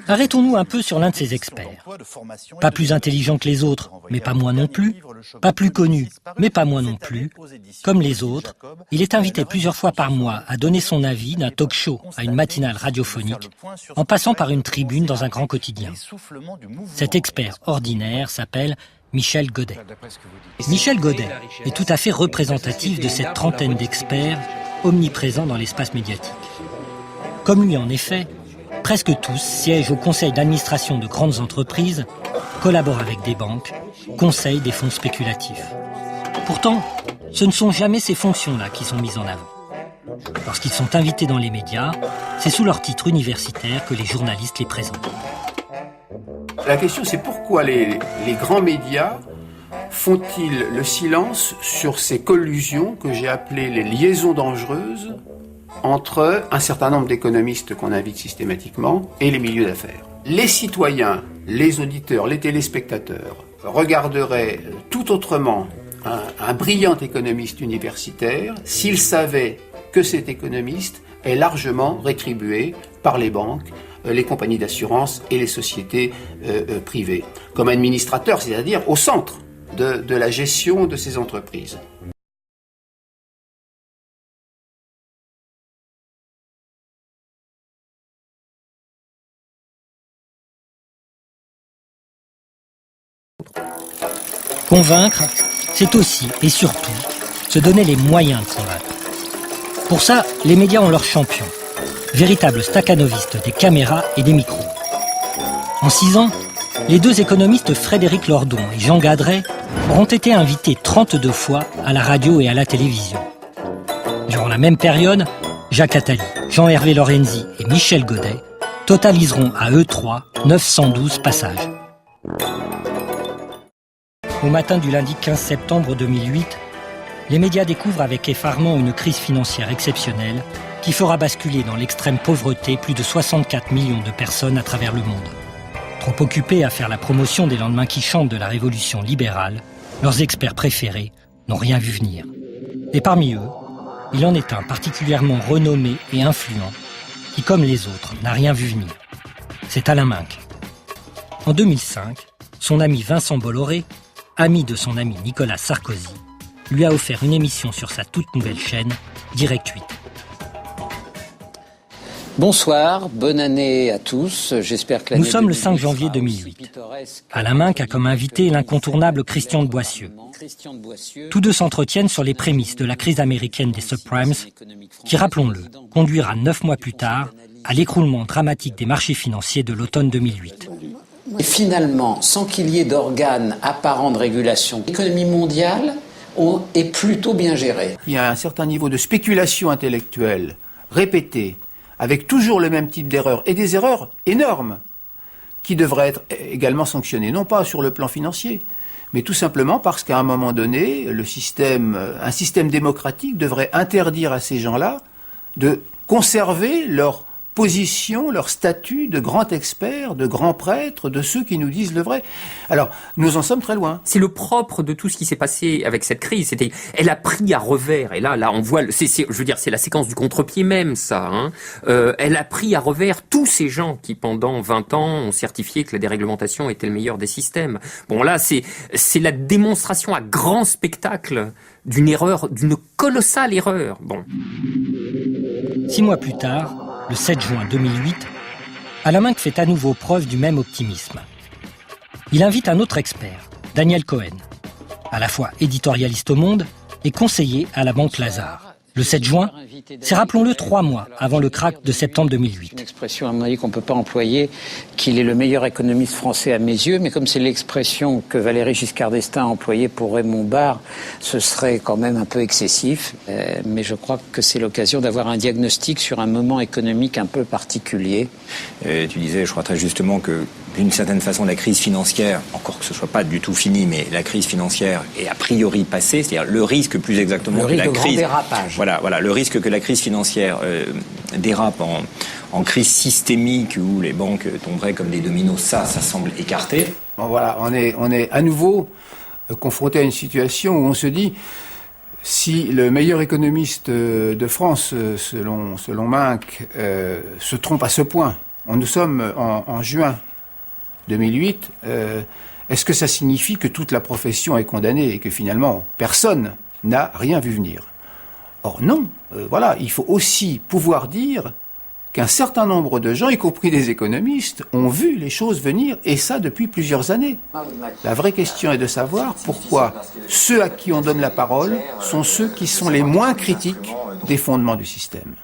Arrêtons-nous un peu sur l'un de ces experts. Pas plus intelligent que les autres, mais pas moins non plus. Pas plus connu, mais pas moins non plus. Comme les autres, il est invité plusieurs fois par mois à donner son avis d'un talk-show à une matinale radiophonique, en passant par une tribune dans un grand quotidien. Cet expert ordinaire s'appelle Michel Godet. Michel Godet est tout à fait représentatif de cette trentaine d'experts omniprésents dans l'espace médiatique. Comme lui en effet, presque tous siègent au conseil d'administration de grandes entreprises, collaborent avec des banques, conseillent des fonds spéculatifs. Pourtant, ce ne sont jamais ces fonctions-là qui sont mises en avant. Lorsqu'ils sont invités dans les médias, c'est sous leur titre universitaire que les journalistes les présentent. La question, c'est pourquoi les grands médias font-ils le silence sur ces collusions que j'ai appelées les liaisons dangereuses entre un certain nombre d'économistes qu'on invite systématiquement et les milieux d'affaires. Les citoyens, les auditeurs, les téléspectateurs regarderaient tout autrement un brillant économiste universitaire s'ils savaient que cet économiste est largement rétribué par les banques, les compagnies d'assurance et les sociétés privées, comme administrateur, c'est-à-dire au centre de la gestion de ces entreprises. Convaincre, c'est aussi et surtout se donner les moyens de convaincre. Pour ça, les médias ont leurs champions, véritables staccanovistes des caméras et des micros. En 6 ans, les 2 économistes Frédéric Lordon et Jean Gadret auront été invités 32 fois à la radio et à la télévision. Durant la même période, Jacques Attali, Jean-Hervé Lorenzi et Michel Godet totaliseront à eux 3 912 passages. Au matin du lundi 15 septembre 2008, les médias découvrent avec effarement une crise financière exceptionnelle qui fera basculer dans l'extrême pauvreté plus de 64 millions de personnes à travers le monde. Trop occupés à faire la promotion des lendemains qui chantent de la révolution libérale, leurs experts préférés n'ont rien vu venir. Et parmi eux, il en est un particulièrement renommé et influent qui, comme les autres, n'a rien vu venir. C'est Alain Minc. En 2005, son ami Vincent Bolloré, ami de son ami Nicolas Sarkozy, lui a offert une émission sur sa toute nouvelle chaîne, Direct 8. Bonsoir, bonne année à tous. J'espère que Nous sommes le 5 janvier 2008. Alain Minc a comme invité l'incontournable Christian de Boissieu. Tous deux s'entretiennent sur les prémices de la crise américaine des subprimes, qui, rappelons-le, conduira 9 mois plus tard à l'écroulement dramatique des marchés financiers de l'automne 2008. Et finalement, sans qu'il y ait d'organes apparents de régulation, l'économie mondiale est plutôt bien gérée. Il y a un certain niveau de spéculation intellectuelle répétée, avec toujours le même type d'erreurs, et des erreurs énormes, qui devraient être également sanctionnées, non pas sur le plan financier, mais tout simplement parce qu'à un moment donné, un système démocratique devrait interdire à ces gens-là de conserver leur position, leur statut de grand expert, de grand prêtre, de ceux qui nous disent le vrai. Alors, nous en sommes très loin. C'est le propre de tout ce qui s'est passé avec cette crise. Elle a pris à revers, et là, on voit, c'est la séquence du contre-pied même, ça. Elle a pris à revers tous ces gens qui, pendant 20 ans, ont certifié que la déréglementation était le meilleur des systèmes. Bon, là, c'est la démonstration à grand spectacle d'une erreur, d'une colossale erreur. Bon. 6 mois plus tard, le 7 juin 2008, Alain Minc fait à nouveau preuve du même optimisme. Il invite un autre expert, Daniel Cohen, à la fois éditorialiste au Monde et conseiller à la Banque Lazare. Le 7 juin, c'est, rappelons-le, 3 mois avant le krach de septembre 2008. Une expression, à mon avis, qu'on ne peut pas employer, qu'il est le meilleur économiste français à mes yeux, mais comme c'est l'expression que Valéry Giscard d'Estaing a employée pour Raymond Barre, ce serait quand même un peu excessif. Mais je crois que c'est l'occasion d'avoir un diagnostic sur un moment économique un peu particulier. Tu disais, je crois très justement, que d'une certaine façon, la crise financière, encore que ce ne soit pas du tout fini, mais la crise financière est a priori passée, c'est-à-dire le risque plus exactement le que la crise... dérapage. Voilà, le risque que la crise financière dérape en crise systémique où les banques tomberaient comme des dominos, ça semble écarté. Bon, voilà, on est à nouveau confronté à une situation où on se dit, si le meilleur économiste de France, selon Minc, se trompe à ce point, Nous sommes en juin 2008. Est-ce que ça signifie que toute la profession est condamnée et que finalement personne n'a rien vu venir? Or non, voilà, il faut aussi pouvoir dire qu'un certain nombre de gens, y compris des économistes, ont vu les choses venir, et ça depuis plusieurs années. La vraie question est de savoir pourquoi ceux à qui on donne la parole sont ceux qui sont les moins critiques des fondements du système.